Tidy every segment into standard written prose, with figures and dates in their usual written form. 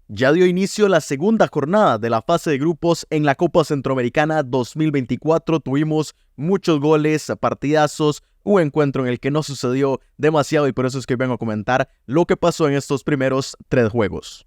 Ya dio inicio la segunda jornada de la fase de grupos en la Copa Centroamericana 2024. Tuvimos muchos goles, partidazos, un encuentro en el que no sucedió demasiado y por eso es que vengo a comentar lo que pasó en estos primeros 3 juegos.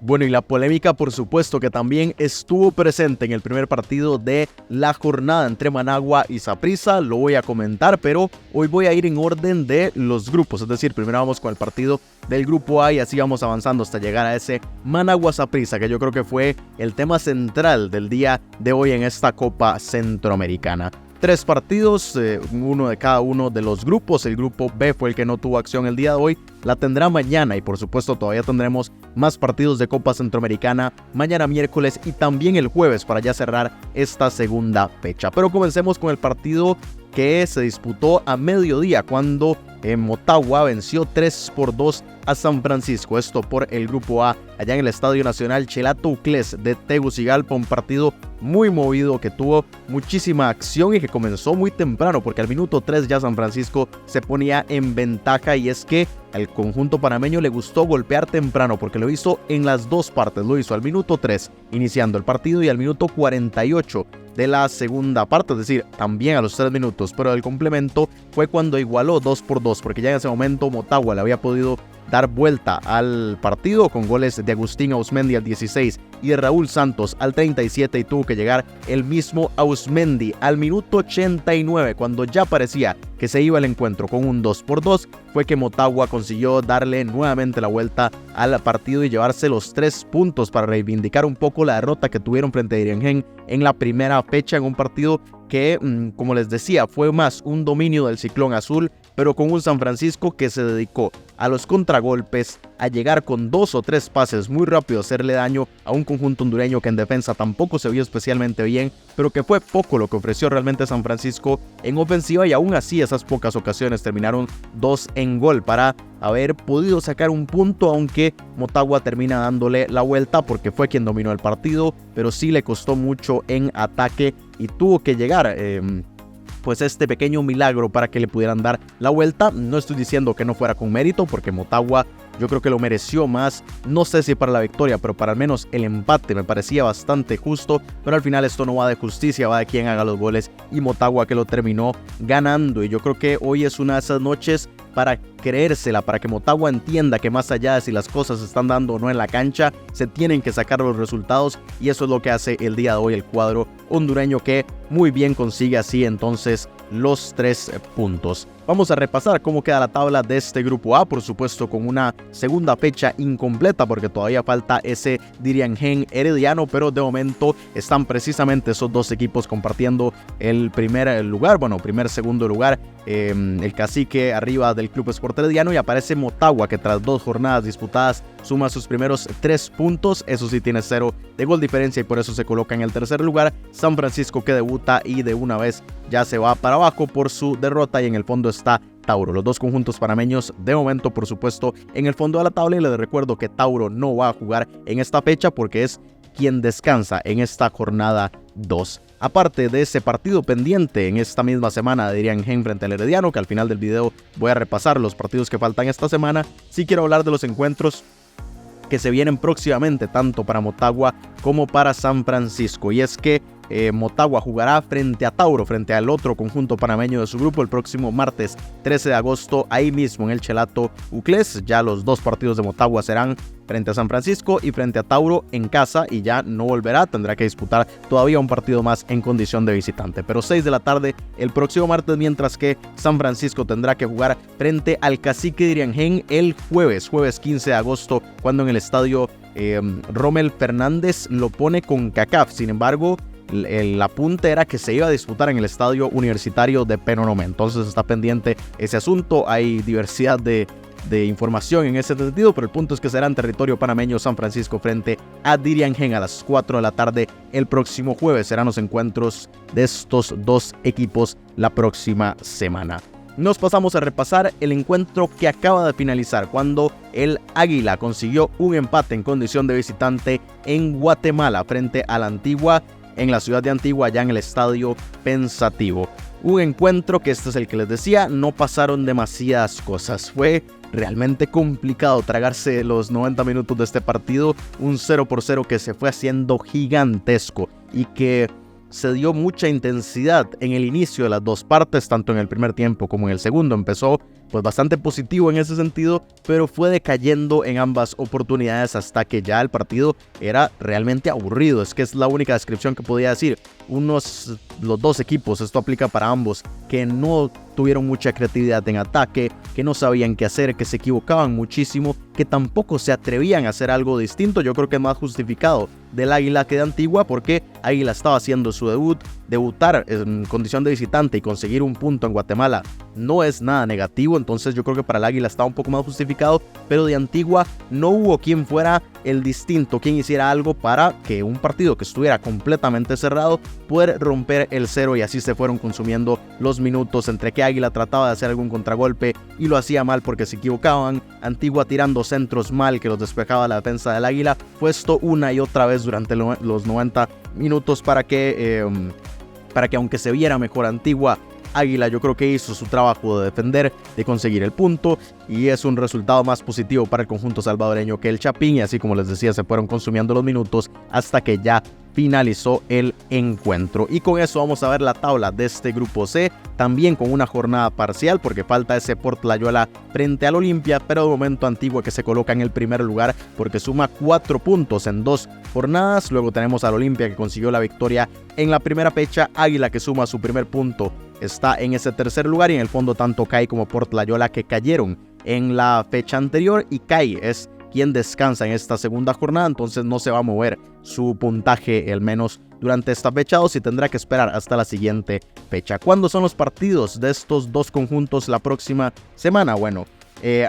Bueno, y la polémica por supuesto que también estuvo presente en el primer partido de la jornada entre Managua y Saprissa, lo voy a comentar, pero hoy voy a ir en orden de los grupos, es decir, primero vamos con el partido del grupo A y así vamos avanzando hasta llegar a ese Managua-Saprissa, que yo creo que fue el tema central del día de hoy en esta Copa Centroamericana. 3 partidos, uno de cada uno de los grupos. El grupo B fue el que no tuvo acción el día de hoy, la tendrá mañana y por supuesto todavía tendremos más partidos de Copa Centroamericana mañana miércoles y también el jueves para ya cerrar esta segunda fecha. Pero comencemos con el partido que se disputó a mediodía cuando Motagua venció 3-2 a San Francisco, esto por el grupo A, allá en el Estadio Nacional Chelato Uclés de Tegucigalpa, un partido muy movido que tuvo muchísima acción y que comenzó muy temprano porque al minuto 3 ya San Francisco se ponía en ventaja y es que al conjunto panameño le gustó golpear temprano porque lo hizo en las dos partes, lo hizo al minuto 3 iniciando el partido y al minuto 48 de la segunda parte, es decir, también a los 3 minutos, pero el complemento fue cuando igualó 2-2 porque ya en ese momento Motagua le había podido dar vuelta al partido con goles de Agustín Ausmendi al 16 y de Raúl Santos al 37 y tuvo que llegar el mismo Ausmendi al minuto 89 cuando ya parecía que se iba el encuentro con un 2-2 fue que Motagua consiguió darle nuevamente la vuelta al partido y llevarse los 3 puntos para reivindicar un poco la derrota que tuvieron frente a Diriangén en la primera fecha en un partido que, como les decía, fue más un dominio del Ciclón Azul, pero con un San Francisco que se dedicó a los contragolpes, a llegar con 2 o 3 pases muy rápido, hacerle daño a un conjunto hondureño que en defensa tampoco se vio especialmente bien, pero que fue poco lo que ofreció realmente San Francisco en ofensiva y aún así esas pocas ocasiones terminaron 2 en gol para haber podido sacar un punto, aunque Motagua termina dándole la vuelta porque fue quien dominó el partido, pero sí le costó mucho en ataque y tuvo que llegar pues este pequeño milagro para que le pudieran dar la vuelta. No estoy diciendo que no fuera con mérito porque Motagua yo creo que lo mereció más, no sé si para la victoria, pero para al menos el empate me parecía bastante justo, pero al final esto no va de justicia, va de quien haga los goles y Motagua que lo terminó ganando y yo creo que hoy es una de esas noches para creérsela, para que Motagua entienda que más allá de si las cosas se están dando o no en la cancha, se tienen que sacar los resultados y eso es lo que hace el día de hoy el cuadro hondureño que muy bien consigue así entonces los 3 puntos. Vamos a repasar cómo queda la tabla de este grupo A, por supuesto con una segunda fecha incompleta porque todavía falta ese Diriangén Herediano, pero de momento están precisamente esos dos equipos compartiendo el primer lugar, segundo lugar, el Cacique arriba del Club Sport Herediano y aparece Motagua que tras 2 jornadas disputadas suma sus primeros 3 puntos, eso sí tiene 0 de gol diferencia y por eso se coloca en el tercer lugar. San Francisco que debuta y de una vez ya se va para abajo por su derrota y en el fondo está Tauro. Los dos conjuntos panameños de momento por supuesto en el fondo de la tabla y les recuerdo que Tauro no va a jugar en esta fecha porque es quien descansa en esta jornada 2. Aparte de ese partido pendiente en esta misma semana de Diriangén frente al Herediano, que al final del video voy a repasar los partidos que faltan esta semana, sí quiero hablar de los encuentros que se vienen próximamente tanto para Motagua como para San Francisco y es que Motagua jugará frente a Tauro, frente al otro conjunto panameño de su grupo el próximo martes 13 de agosto ahí mismo en el Chelato Uclés. Ya los 2 partidos de Motagua serán frente a San Francisco y frente a Tauro en casa y ya no volverá, tendrá que disputar todavía un partido más en condición de visitante, pero 6 de la tarde el próximo martes, mientras que San Francisco tendrá que jugar frente al Cacique Diriangén el jueves 15 de agosto cuando en el estadio Rommel Fernández lo pone con CACAF. Sin embargo, el apunte era que se iba a disputar en el estadio universitario de Penonomé, entonces está pendiente ese asunto, hay diversidad de información en ese sentido, pero el punto es que será en territorio panameño San Francisco frente a Diriangén a las 4 de la tarde el próximo jueves. Serán los encuentros de estos 2 equipos la próxima semana. Nos pasamos a repasar el encuentro que acaba de finalizar cuando el Águila consiguió un empate en condición de visitante en Guatemala frente a la Antigua en la ciudad de Antigua, allá en el estadio Pensativo. Un encuentro que este es el que les decía, no pasaron demasiadas cosas. Fue realmente complicado tragarse los 90 minutos de este partido, un 0-0 que se fue haciendo gigantesco y que se dio mucha intensidad en el inicio de las dos partes, tanto en el primer tiempo como en el segundo. Empezó pues bastante positivo en ese sentido, pero fue decayendo en ambas oportunidades hasta que ya el partido era realmente aburrido. Es que es la única descripción que podía decir. Los dos equipos, esto aplica para ambos, que no tuvieron mucha creatividad en ataque, que no sabían qué hacer, que se equivocaban muchísimo, que tampoco se atrevían a hacer algo distinto. Yo creo que es más justificado del Águila que de Antigua, porque Águila estaba haciendo su debutar en condición de visitante y conseguir un punto en Guatemala no es nada negativo, entonces yo creo que para el Águila estaba un poco más justificado, pero de Antigua no hubo quien fuera el distinto, quien hiciera algo para que un partido que estuviera completamente cerrado poder romper el cero, y así se fueron consumiendo los minutos entre que Águila trataba de hacer algún contragolpe y lo hacía mal porque se equivocaban, Antigua tirando centros mal que los despejaba la defensa del Águila. Fue esto una y otra vez durante los 90 minutos para que aunque se viera mejor Antigua, Águila yo creo que hizo su trabajo de defender, de conseguir el punto, y es un resultado más positivo para el conjunto salvadoreño que el Chapín. Y así como les decía, se fueron consumiendo los minutos hasta que ya finalizó el encuentro. Y con eso vamos a ver la tabla de este grupo C, también con una jornada parcial porque falta ese Port Layuela frente al Olimpia, pero de momento Antigua que se coloca en el primer lugar porque suma 4 puntos en 2 jornadas. Luego tenemos al Olimpia que consiguió la victoria en la primera fecha, Águila que suma su primer punto está en ese tercer lugar, y en el fondo tanto CAI como Port Layuela que cayeron en la fecha anterior, y CAI es quien descansa en esta segunda jornada, entonces no se va a mover su puntaje al menos durante esta fecha 2 y tendrá que esperar hasta la siguiente fecha. ¿Cuándo son los partidos de estos dos conjuntos la próxima semana? Bueno,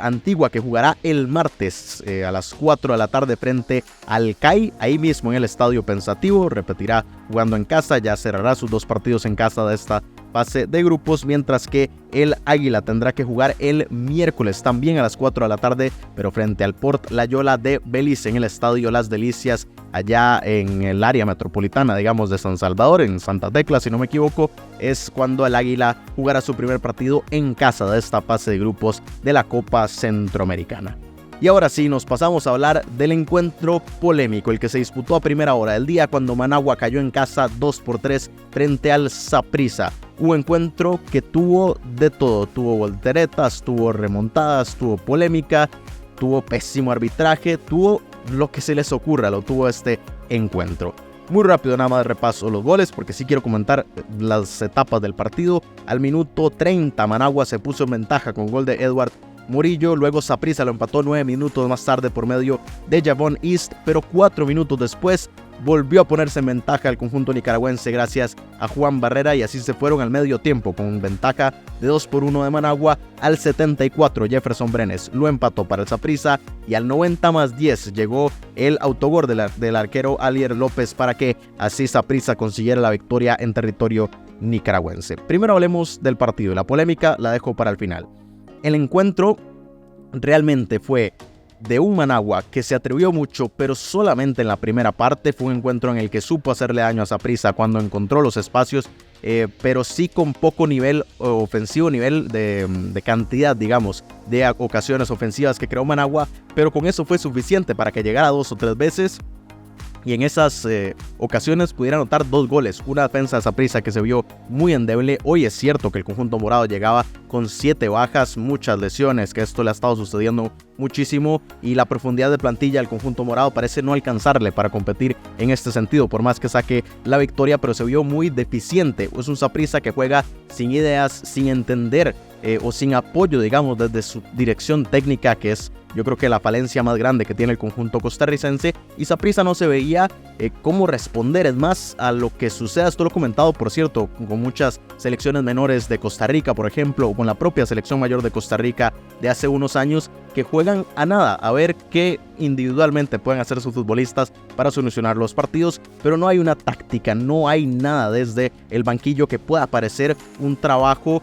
Antigua que jugará el martes a las 4 de la tarde frente al CAI, ahí mismo en el Estadio Pensativo, repetirá jugando en casa, ya cerrará sus 2 partidos en casa de esta fase de grupos, mientras que el Águila tendrá que jugar el miércoles también a las 4 de la tarde, pero frente al Port Layuela de Belice en el Estadio Las Delicias, allá en el área metropolitana, digamos, de San Salvador, en Santa Tecla, si no me equivoco, es cuando el Águila jugará su primer partido en casa de esta fase de grupos de la Copa Centroamericana. Y ahora sí, nos pasamos a hablar del encuentro polémico, el que se disputó a primera hora del día cuando Managua cayó en casa 2-3 frente al Saprissa. Un encuentro que tuvo de todo, tuvo volteretas, tuvo remontadas, tuvo polémica, tuvo pésimo arbitraje, tuvo lo que se les ocurra, lo tuvo este encuentro. Muy rápido nada más repaso los goles porque sí quiero comentar las etapas del partido. Al minuto 30 Managua se puso en ventaja con gol de Edward Murillo, luego Saprissa lo empató 9 minutos más tarde por medio de Javon East, pero 4 minutos después volvió a ponerse en ventaja el conjunto nicaragüense gracias a Juan Barrera, y así se fueron al medio tiempo con ventaja de 2-1 de Managua. Al 74 Jefferson Brenes lo empató para el Saprissa, y al 90+10 llegó el autogol del arquero Alier López para que así Saprissa consiguiera la victoria en territorio nicaragüense. Primero hablemos del partido, la polémica la dejo para el final. El encuentro realmente fue de un Managua que se atrevió mucho, pero solamente en la primera parte. Fue un encuentro en el que supo hacerle daño a Saprissa cuando encontró los espacios, pero sí con poco nivel ofensivo, nivel de cantidad, digamos, de ocasiones ofensivas que creó Managua, pero con eso fue suficiente para que llegara 2 o 3 veces. Y en esas ocasiones pudiera anotar 2 goles. Una defensa de Saprissa que se vio muy endeble. Hoy es cierto que el conjunto morado llegaba con 7 bajas, muchas lesiones, que esto le ha estado sucediendo muchísimo, y la profundidad de plantilla del conjunto morado parece no alcanzarle para competir en este sentido, por más que saque la victoria, pero se vio muy deficiente. Es un Saprissa que juega sin ideas, sin entender o sin apoyo, digamos, desde su dirección técnica, que es yo creo que la falencia más grande que tiene el conjunto costarricense, y Saprissa no se veía cómo responder. Es más, a lo que suceda, esto lo he comentado, por cierto, con muchas selecciones menores de Costa Rica, por ejemplo, o con la propia selección mayor de Costa Rica de hace unos años, que juegan a nada, a ver qué individualmente pueden hacer sus futbolistas para solucionar los partidos, pero no hay una táctica, no hay nada desde el banquillo que pueda parecer un trabajo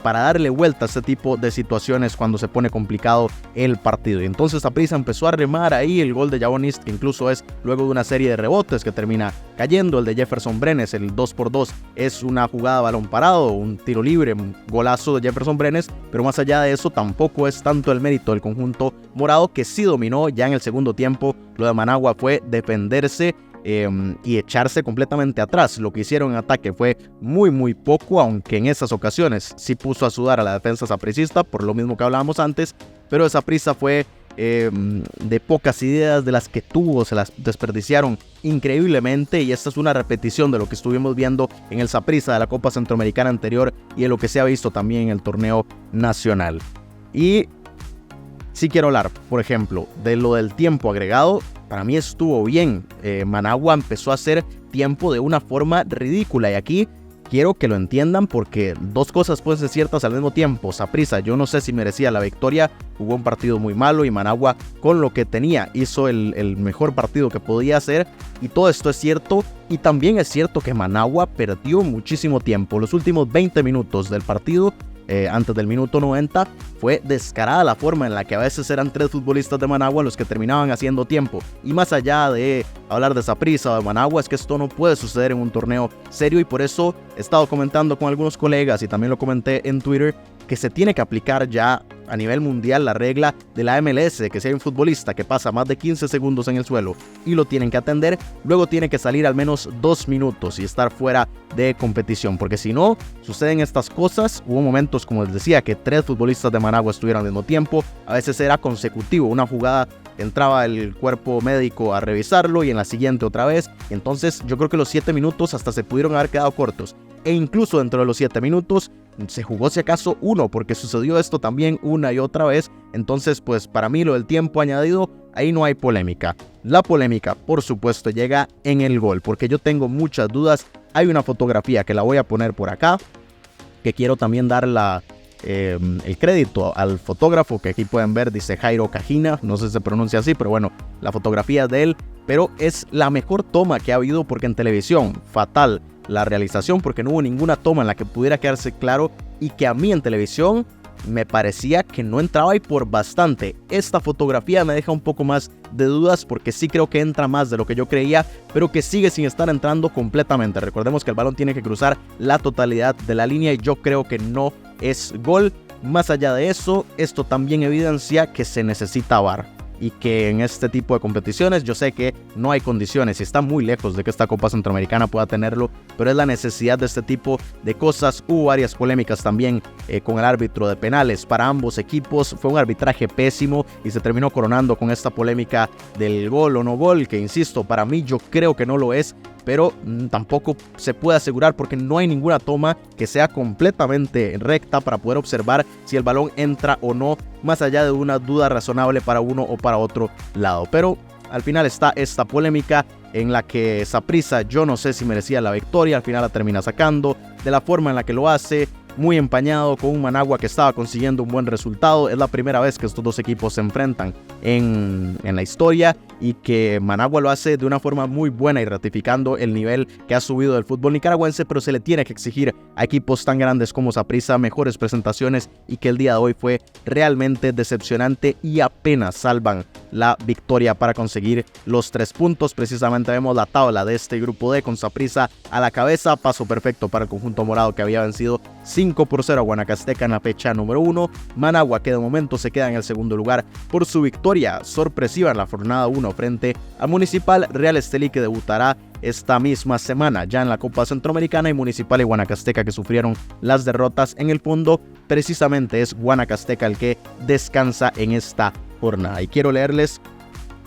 para darle vuelta a este tipo de situaciones cuando se pone complicado el partido. Y entonces Saprissa empezó a remar ahí el gol de Javon East, que incluso es luego de una serie de rebotes que termina cayendo. El de Jefferson Brenes, el 2x2, es una jugada a balón parado, un tiro libre, un golazo de Jefferson Brenes, pero más allá de eso tampoco es tanto el mérito del conjunto morado, que sí dominó ya en el segundo tiempo. Lo de Managua fue defenderse y echarse completamente atrás. Lo que hicieron en ataque fue muy poco, aunque en esas ocasiones sí puso a sudar a la defensa sapricista, por lo mismo que hablábamos antes, pero esa prisa fue de pocas ideas, de las que tuvo se las desperdiciaron increíblemente, y esta es una repetición de lo que estuvimos viendo en el Saprissa de la Copa Centroamericana anterior y de lo que se ha visto también en el torneo nacional. Y sí quiero hablar, por ejemplo, de lo del tiempo agregado. Para mí estuvo bien. Managua empezó a hacer tiempo de una forma ridícula, y aquí quiero que lo entiendan porque dos cosas pueden ser ciertas al mismo tiempo. Saprissa, yo no sé si merecía la victoria, jugó un partido muy malo, y Managua con lo que tenía hizo el mejor partido que podía hacer, y todo esto es cierto. Y también es cierto que Managua perdió muchísimo tiempo. Los últimos 20 minutos del partido, antes del minuto 90, fue descarada la forma en la que a veces eran 3 futbolistas de Managua los que terminaban haciendo tiempo. Y más allá de hablar de Saprissa o de Managua, es que esto no puede suceder en un torneo serio, y por eso he estado comentando con algunos colegas y también lo comenté en Twitter, que se tiene que aplicar ya a nivel mundial la regla de la MLS, que si hay un futbolista que pasa más de 15 segundos en el suelo y lo tienen que atender, luego tiene que salir al menos 2 minutos y estar fuera de competición, porque si no, suceden estas cosas. Hubo momentos, como les decía, que 3 futbolistas de Managua estuvieron al mismo tiempo, a veces era consecutivo, una jugada entraba el cuerpo médico a revisarlo y en la siguiente otra vez. Entonces yo creo que los 7 minutos hasta se pudieron haber quedado cortos, e incluso dentro de los 7 minutos se jugó si acaso 1, porque sucedió esto también una y otra vez. Entonces pues para mí lo del tiempo añadido, ahí no hay polémica. La polémica por supuesto llega en el gol, porque yo tengo muchas dudas. Hay una fotografía que la voy a poner por acá, que quiero también dar el crédito al fotógrafo, que aquí pueden ver, dice Jairo Cajina, no sé si se pronuncia así, pero bueno, la fotografía de él, pero es la mejor toma que ha habido, porque en televisión, fatal la realización, porque no hubo ninguna toma en la que pudiera quedarse claro, y que a mí en televisión me parecía que no entraba, y por bastante. Esta fotografía me deja un poco más de dudas, porque sí creo que entra más de lo que yo creía, pero que sigue sin estar entrando completamente. Recordemos que el balón tiene que cruzar la totalidad de la línea, y yo creo que no es gol. Más allá de eso, esto también evidencia que se necesita VAR, y que en este tipo de competiciones yo sé que no hay condiciones y está muy lejos de que esta Copa Centroamericana pueda tenerlo, pero es la necesidad de este tipo de cosas. Hubo varias polémicas también con el árbitro de penales para ambos equipos. Fue un arbitraje pésimo y se terminó coronando con esta polémica del gol o no gol, que insisto, para mí yo creo que no lo es, pero tampoco se puede asegurar porque no hay ninguna toma que sea completamente recta para poder observar si el balón entra o no, más allá de una duda razonable para uno o para otro lado. Pero al final está esta polémica en la que Saprissa, yo no sé si merecía la victoria, al final la termina sacando, de la forma en la que lo hace, muy empañado, con un Managua que estaba consiguiendo un buen resultado. Es la primera vez que estos dos equipos se enfrentan en la historia, y que Managua lo hace de una forma muy buena y ratificando el nivel que ha subido del fútbol nicaragüense, pero se le tiene que exigir a equipos tan grandes como Saprissa mejores presentaciones, y que el día de hoy fue realmente decepcionante y apenas salvan la victoria para conseguir los 3 puntos. Precisamente vemos la tabla de este grupo D con Saprissa a la cabeza, paso perfecto para el conjunto morado, que había vencido 5-0 a Guanacasteca en la fecha número 1. Managua, que de momento se queda en el segundo lugar por su victoria sorpresiva en la jornada 1 frente al Municipal. Real Estelí, que debutará esta misma semana ya en la Copa Centroamericana, y Municipal y Guanacasteca, que sufrieron las derrotas. En el fondo, precisamente es Guanacasteca el que descansa en esta jornada, y quiero leerles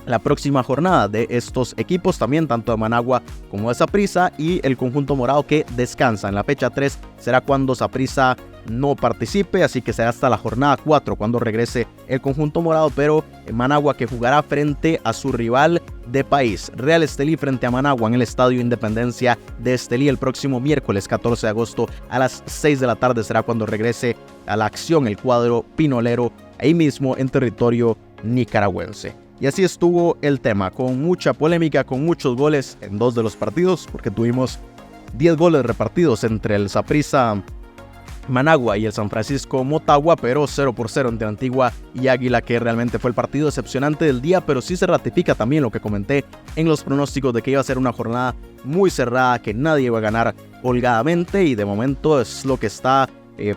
la próxima jornada de estos equipos también, tanto de Managua como de Saprissa, y el conjunto morado que descansa. En la fecha 3 será cuando Saprissa no participe, así que será hasta la jornada 4 cuando regrese el conjunto morado, pero Managua, que jugará frente a su rival de país, Real Estelí, frente a Managua en el Estadio Independencia de Estelí el próximo miércoles 14 de agosto a las 6 de la tarde será cuando regrese a la acción el cuadro pinolero, ahí mismo en territorio nicaragüense. Y así estuvo el tema, con mucha polémica, con muchos goles en 2 de los partidos, porque tuvimos 10 goles repartidos entre el Saprissa Managua y el San Francisco Motagua, pero 0-0 entre Antigua y Águila, que realmente fue el partido decepcionante del día, pero sí se ratifica también lo que comenté en los pronósticos de que iba a ser una jornada muy cerrada, que nadie iba a ganar holgadamente, y de momento es lo que está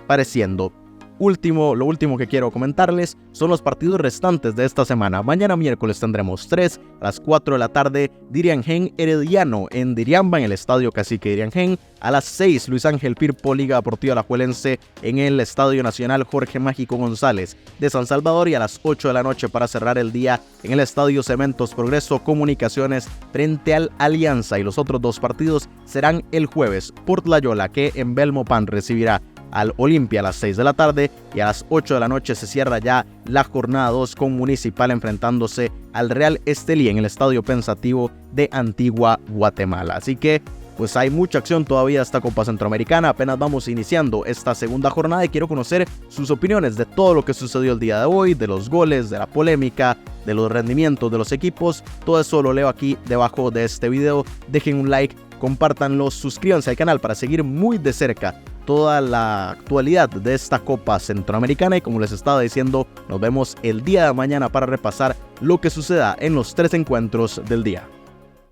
pareciendo. Lo último que quiero comentarles son los partidos restantes de esta semana. Mañana miércoles tendremos 3 a las 4 de la tarde, Diriangén Herediano en Diriamba, en el Estadio Cacique Diriangén. A las 6, Luis Ángel Firpo, Liga Deportiva Alajuelense en el Estadio Nacional Jorge Mágico González de San Salvador. Y a las 8 de la noche, para cerrar el día, en el Estadio Cementos Progreso Comunicaciones frente al Alianza. Y los otros 2 partidos serán el jueves, Port Loyola, que en Belmopan recibirá al Olimpia a las 6 de la tarde, y a las 8 de la noche se cierra ya la jornada 2 con Municipal enfrentándose al Real Estelí en el Estadio Pensativo de Antigua, Guatemala. Así que pues hay mucha acción todavía esta Copa Centroamericana, apenas vamos iniciando esta segunda jornada y quiero conocer sus opiniones de todo lo que sucedió el día de hoy, de los goles, de la polémica, de los rendimientos de los equipos. Todo eso lo leo aquí debajo de este video. Dejen un like, compártanlo, suscríbanse al canal para seguir muy de cerca toda la actualidad de esta Copa Centroamericana, y como les estaba diciendo, nos vemos el día de mañana para repasar lo que suceda en los 3 encuentros del día.